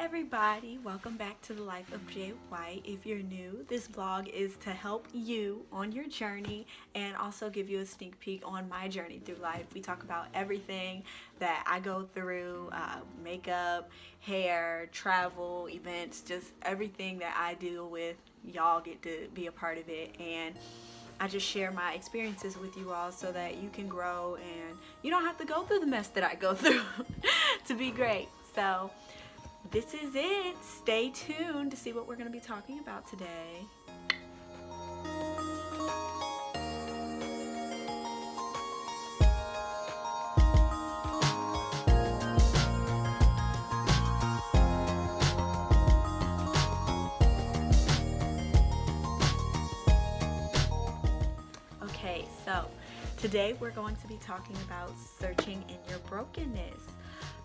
everybody, welcome back to the Life of White. If you're new, this vlog is to help you on your journey and also give you a sneak peek on my journey through life. We talk about everything that I go through, makeup, hair, travel, events, just everything that I deal with. Y'all get to be a part of it, and I just share my experiences with you all so that you can grow and you don't have to go through the mess that I go through to be great. So this is it. Stay tuned to see what we're going to be talking about today. Okay, so today we're going to be talking about searching in your brokenness.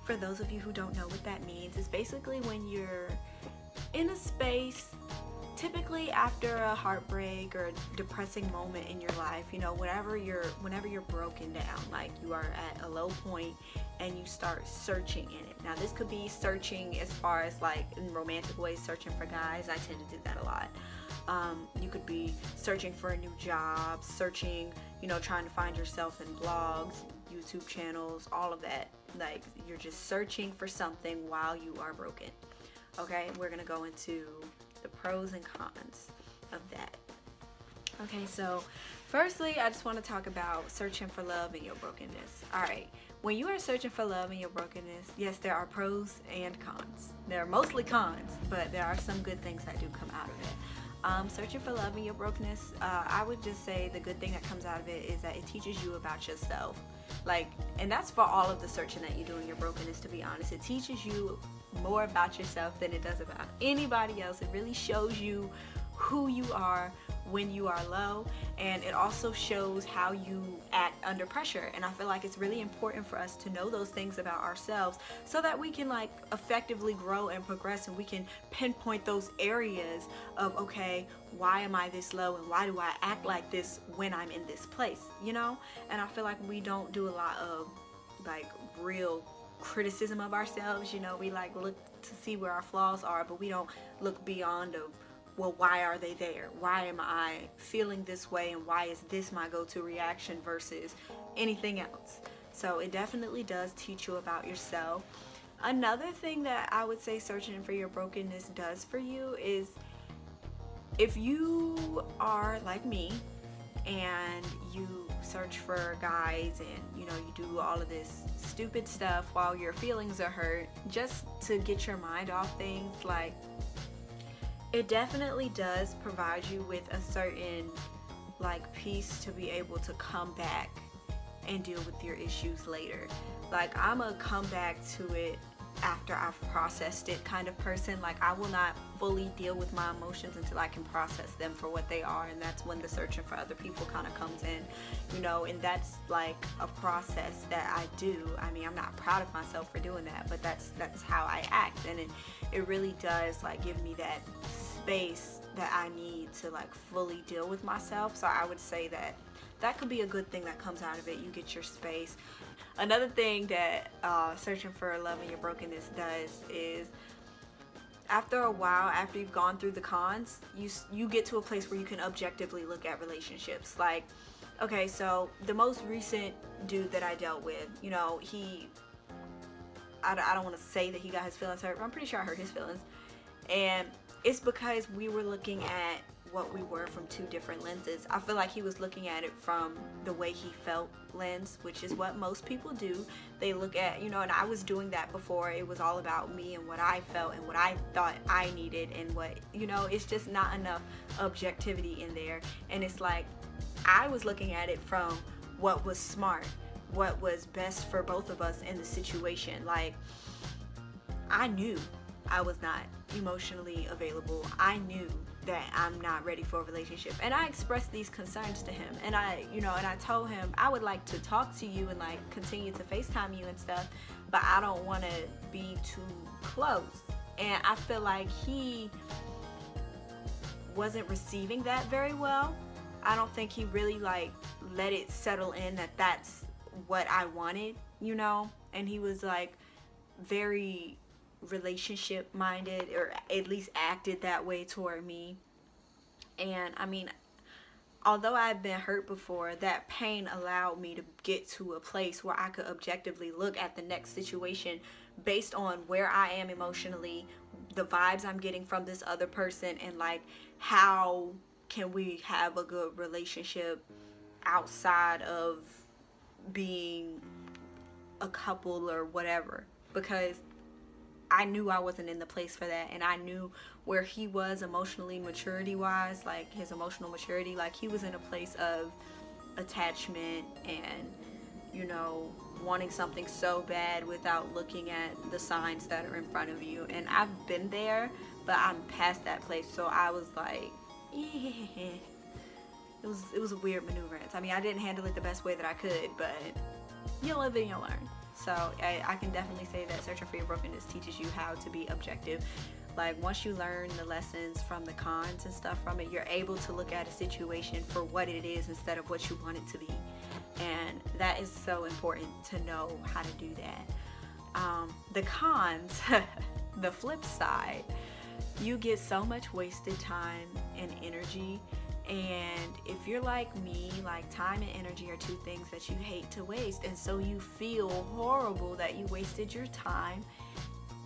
For those of you who don't know what that means, it's basically when you're in a space, typically after a heartbreak or a depressing moment in your life, you know, whenever you're broken down, like you are at a low point and you start searching in it. Now this could be searching as far as like in romantic ways, searching for guys. I tend to do that a lot. You could be searching for a new job, searching, you know, trying to find yourself in blogs, YouTube channels, all of that. Like you're just searching for something while you are broken. Okay, we're gonna go into the pros and cons of that. Okay, so firstly, I just want to talk about searching for love in your brokenness. All right, when you are searching for love in your brokenness, yes, there are pros and cons. There are mostly cons, but there are some good things that do come out of it. Searching for love in your brokenness, I would just say the good thing that comes out of it is that it teaches you about yourself. Like, and that's for all of the searching that you do in your brokenness, to be honest. It teaches you more about yourself than it does about anybody else. It really shows you who you are when you are low, and it also shows how you act under pressure. And I feel like it's really important for us to know those things about ourselves so that we can like effectively grow and progress, and we can pinpoint those areas of, okay, why am I this low and why do I act like this when I'm in this place, you know? And I feel like we don't do a lot of like real criticism of ourselves. You know, we like look to see where our flaws are, but we don't look beyond of, well, why are they there? Why am I feeling this way, and why is this my go-to reaction versus anything else? So it definitely does teach you about yourself. Another thing that I would say searching for your brokenness does for you is, if you are like me and you search for guys and you know you do all of this stupid stuff while your feelings are hurt just to get your mind off things, like it definitely does provide you with a certain like peace to be able to come back and deal with your issues later. Like I'm a come back to it after I've processed it kind of person. Like I will not fully deal with my emotions until I can process them for what they are, and that's when the searching for other people kind of comes in, you know. And that's like a process that I do. I mean, I'm not proud of myself for doing that, but that's how I act, and it really does like give me that space that I need to like fully deal with myself. So I would say that could be a good thing that comes out of it. You get your space. Another thing that searching for love in your brokenness does is, after a while, after you've gone through the cons, you get to a place where you can objectively look at relationships. Like, okay, so the most recent dude that I dealt with, you know, I don't want to say that he got his feelings hurt, but I'm pretty sure I hurt his feelings. And it's because we were looking at what we were from two different lenses. I feel like he was looking at it from the way he felt lens, which is what most people do. They look at, you know, and I was doing that before. It was all about me and what I felt and what I thought I needed, and what, you know, it's just not enough objectivity in there. And it's like I was looking at it from what was smart, what was best for both of us in the situation. Like I knew I was not emotionally available. I knew that I'm not ready for a relationship, and I expressed these concerns to him, and I told him I would like to talk to you and like continue to FaceTime you and stuff, but I don't want to be too close. And I feel like he wasn't receiving that very well. I don't think he really like let it settle in that that's what I wanted, you know. And he was like very relationship minded, or at least acted that way toward me. And I mean, although I've been hurt before, that pain allowed me to get to a place where I could objectively look at the next situation based on where I am emotionally, the vibes I'm getting from this other person, and like, how can we have a good relationship outside of being a couple or whatever. Because I knew I wasn't in the place for that, and I knew where he was emotionally, maturity wise, like his emotional maturity, like he was in a place of attachment and, you know, wanting something so bad without looking at the signs that are in front of you. And I've been there, but I'm past that place. So I was like, it was a weird maneuverance. I mean, I didn't handle it the best way that I could, but you live and you learn. So I can definitely say that Searching for Your Brokenness teaches you how to be objective. Like, once you learn the lessons from the cons and stuff from it, you're able to look at a situation for what it is instead of what you want it to be. And that is so important to know how to do that. The cons, the flip side, you get so much wasted time and energy. And if you're like me, like, time and energy are two things that you hate to waste. And so you feel horrible that you wasted your time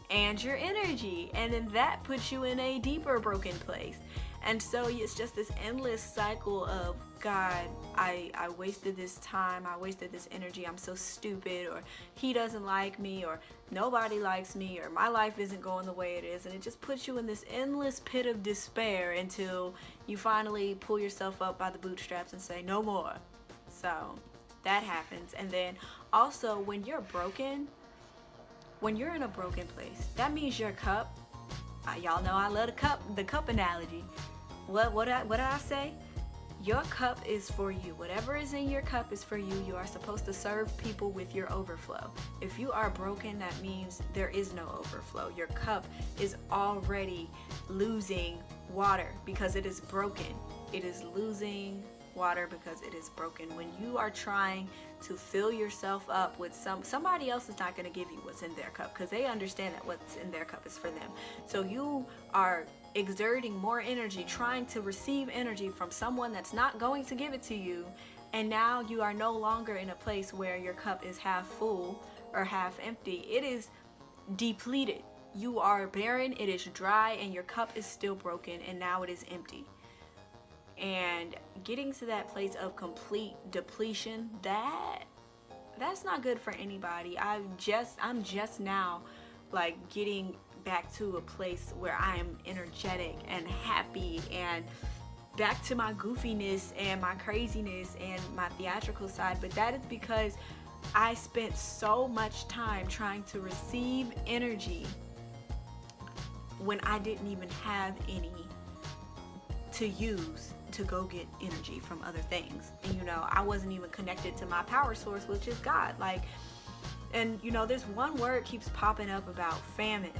and your energy. And then that puts you in a deeper broken place. And so it's just this endless cycle of, God, I wasted this time, I wasted this energy, I'm so stupid, or he doesn't like me, or nobody likes me, or my life isn't going the way it is. And it just puts you in this endless pit of despair until you finally pull yourself up by the bootstraps and say, no more. So that happens. And then also, when you're broken, when you're in a broken place, that means your cup, y'all know I love the cup analogy. What did I say? Your cup is for you. Whatever is in your cup is for you. You are supposed to serve people with your overflow. If you are broken, that means there is no overflow. Your cup is already losing water because it is broken. It is losing water because it is broken. When you are trying to fill yourself up with somebody else is not going to give you what's in their cup, because they understand that what's in their cup is for them. So you are exerting more energy trying to receive energy from someone that's not going to give it to you, and now you are no longer in a place where your cup is half full or half empty. It is depleted. You are barren, it is dry, and your cup is still broken, and now it is empty. And getting to that place of complete depletion, that's not good for anybody. I'm just now like getting back to a place where I am energetic and happy and back to my goofiness and my craziness and my theatrical side. But that is because I spent so much time trying to receive energy when I didn't even have any to use to go get energy from other things. And you know, I wasn't even connected to my power source, which is God. Like, and you know, this one word keeps popping up about famine.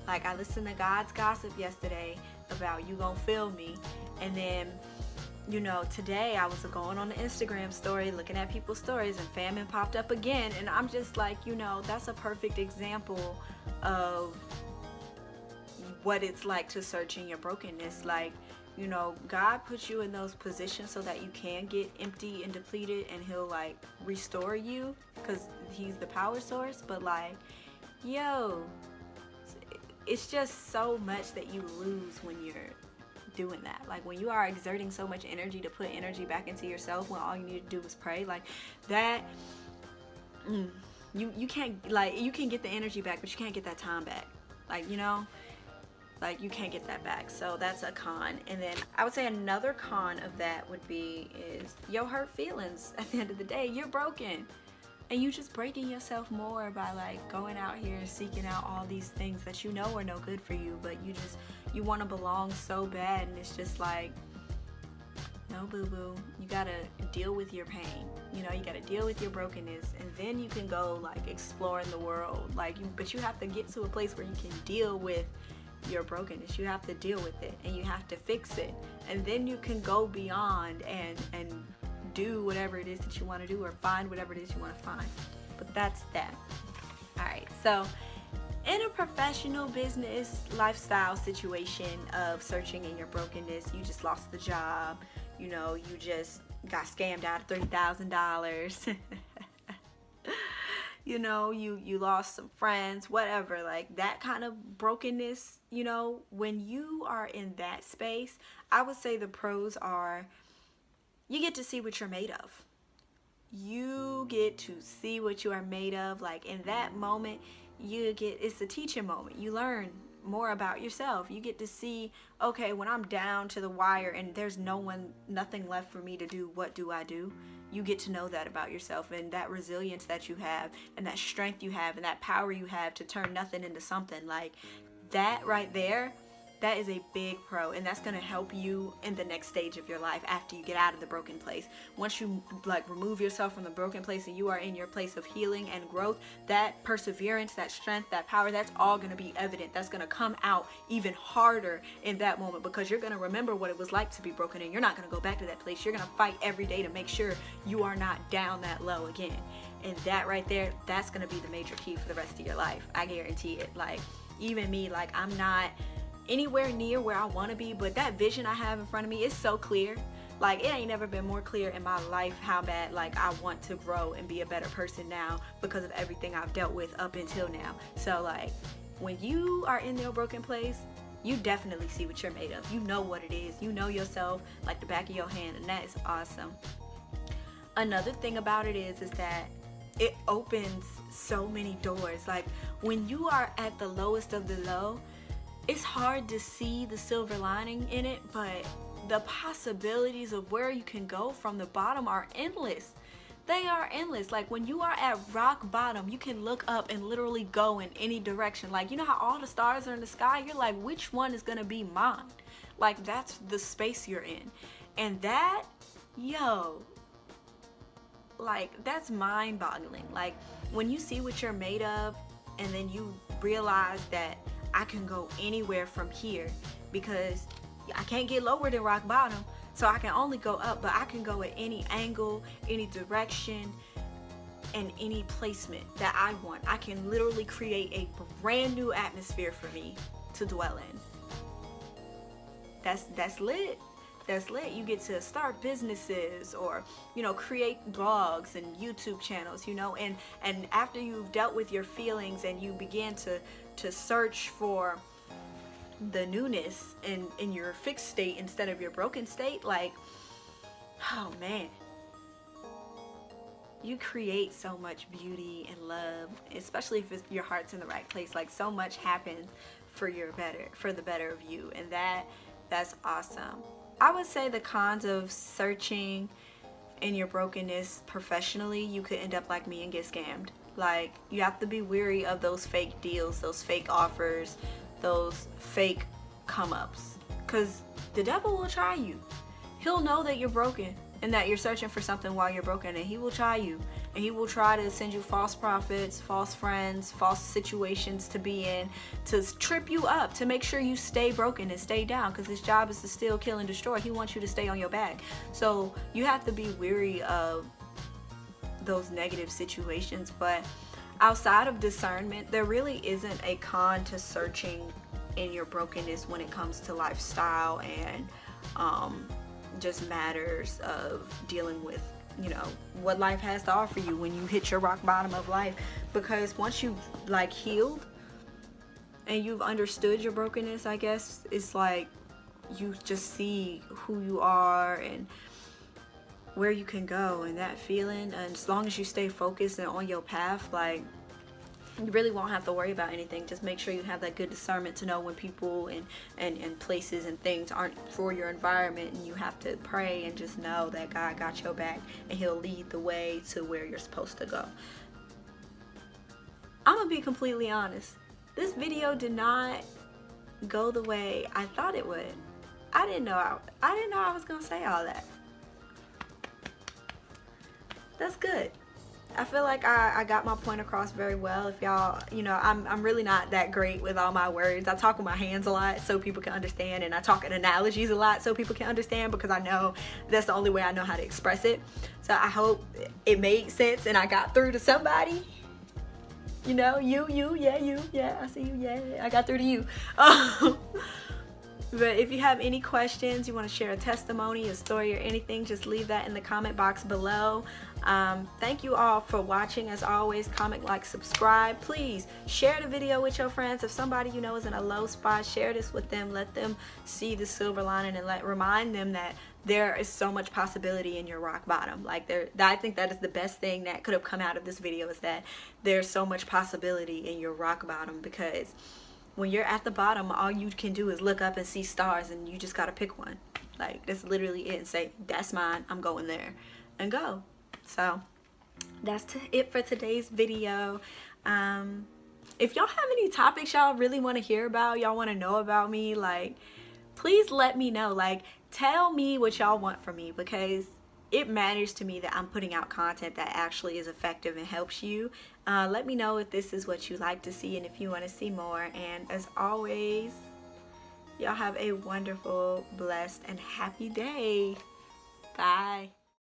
Like, I listened to God's gossip yesterday about you gonna feel me, and then, you know, today I was going on the Instagram story looking at people's stories, and famine popped up again. And I'm just like, you know, that's a perfect example of what it's like to search in your brokenness. Like, you know, God puts you in those positions so that you can get empty and depleted, and he'll like restore you because he's the power source. But like, yo, it's just so much that you lose when you're doing that. Like, when you are exerting so much energy to put energy back into yourself when all you need to do is pray, like that, you can't, like, you can get the energy back, but you can't get that time back. Like, you know, like, you can't get that back. So that's a con. And then I would say another con of that would be is your hurt feelings. At the end of the day, you're broken, and you just breaking yourself more by like going out here and seeking out all these things that you know are no good for you, but you want to belong so bad. And it's just like, no, boo-boo, you gotta deal with your pain. You know, you gotta deal with your brokenness, and then you can go like exploring the world. Like, but you have to get to a place where you can deal with your brokenness. You have to deal with it, and you have to fix it, and then you can go beyond and do whatever it is that you want to do, or find whatever it is you want to find. But that's that. All right, so in a professional business lifestyle situation of searching in your brokenness, you just lost the job, you know, you just got scammed out of $30,000. You know, you lost some friends, whatever, like that kind of brokenness. You know, when you are in that space, I would say the pros are you get to see what you're made of. You get to see what you are made of. Like in that moment, it's a teaching moment. You learn more about yourself. You get to see, okay, when I'm down to the wire and there's nothing left for me to do, what do I do? You get to know that about yourself, and that resilience that you have, and that strength you have, and that power you have to turn nothing into something. Like that right there, that is a big pro, and that's going to help you in the next stage of your life after you get out of the broken place. Once you like remove yourself from the broken place and you are in your place of healing and growth, that perseverance, that strength, that power, that's all going to be evident. That's going to come out even harder in that moment, because you're going to remember what it was like to be broken, and you're not going to go back to that place. You're going to fight every day to make sure you are not down that low again. And that right there, that's going to be the major key for the rest of your life. I guarantee it. Like even me, like I'm not anywhere near where I want to be, but that vision I have in front of me is so clear. Like it ain't never been more clear in my life how bad like I want to grow and be a better person now because of everything I've dealt with up until now. So like when you are in your broken place, you definitely see what you're made of. You know what it is. You know yourself like the back of your hand, and that is awesome. Another thing about it is that it opens so many doors. Like when you are at the lowest of the low, it's hard to see the silver lining in it, but the possibilities of where you can go from the bottom are endless. They are endless. Like when you are at rock bottom, you can look up and literally go in any direction. Like you know how all the stars are in the sky? You're like, which one is gonna be mine? Like that's the space you're in. And that, like that's mind-boggling. Like when you see what you're made of and then you realize that I can go anywhere from here because I can't get lower than rock bottom, so I can only go up, but I can go at any angle, any direction, and any placement that I want. I can literally create a brand new atmosphere for me to dwell in. That's lit. That's lit. You get to start businesses or, you know, create blogs and YouTube channels, you know, and after you've dealt with your feelings and you begin to search for the newness in your fixed state instead of your broken state, like, oh man, you create so much beauty and love, especially if your heart's in the right place. Like so much happens for the better of you, and that's awesome. I would say the cons of searching in your brokenness professionally, you could end up like me and get scammed. Like you have to be wary of those fake deals, those fake offers, those fake come-ups, because the devil will try you. He'll know that you're broken and that you're searching for something while you're broken, and he will try you, and he will try to send you false prophets, false friends, false situations to be in, to trip you up, to make sure you stay broken and stay down, because his job is to steal, kill, and destroy. He wants you to stay on your back. So you have to be wary of those negative situations. But outside of discernment, there really isn't a con to searching in your brokenness when it comes to lifestyle and just matters of dealing with, you know, what life has to offer you when you hit your rock bottom of life. Because once you've like healed and you've understood your brokenness, I guess it's like you just see who you are and where you can go, and that feeling, and as long as you stay focused and on your path, like you really won't have to worry about anything. Just make sure you have that good discernment to know when people and places and things aren't for your environment, and you have to pray and just know that God got your back and he'll lead the way to where you're supposed to go. I'm gonna be completely honest, this video did not go the way I thought it would. I didn't know I was gonna say all that. That's good. I feel like I got my point across very well. If y'all, you know, I'm really not that great with all my words. I talk with my hands a lot so people can understand, and I talk in analogies a lot so people can understand, because I know that's the only way I know how to express it. So I hope it made sense and I got through to somebody. You know, you, yeah, I see you, yeah, I got through to you. But if you have any questions, you want to share a testimony, a story, or anything, just leave that in the comment box below. Thank you all for watching. As always, comment, like, subscribe. Please share the video with your friends. If somebody you know is in a low spot, share this with them. Let them see the silver lining, and remind them that there is so much possibility in your rock bottom. Like, I think that is the best thing that could have come out of this video, is that there's so much possibility in your rock bottom, because when you're at the bottom, all you can do is look up and see stars, and you just gotta pick one. Like, that's literally it, and say, that's mine, I'm going there, and go. So that's it for today's video. If y'all have any topics y'all really want to hear about, y'all want to know about me, like, please let me know. Like, tell me what y'all want from me, because it matters to me that I'm putting out content that actually is effective and helps you. Let me know if this is what you like to see and if you want to see more. And as always, y'all have a wonderful, blessed, and happy day. Bye.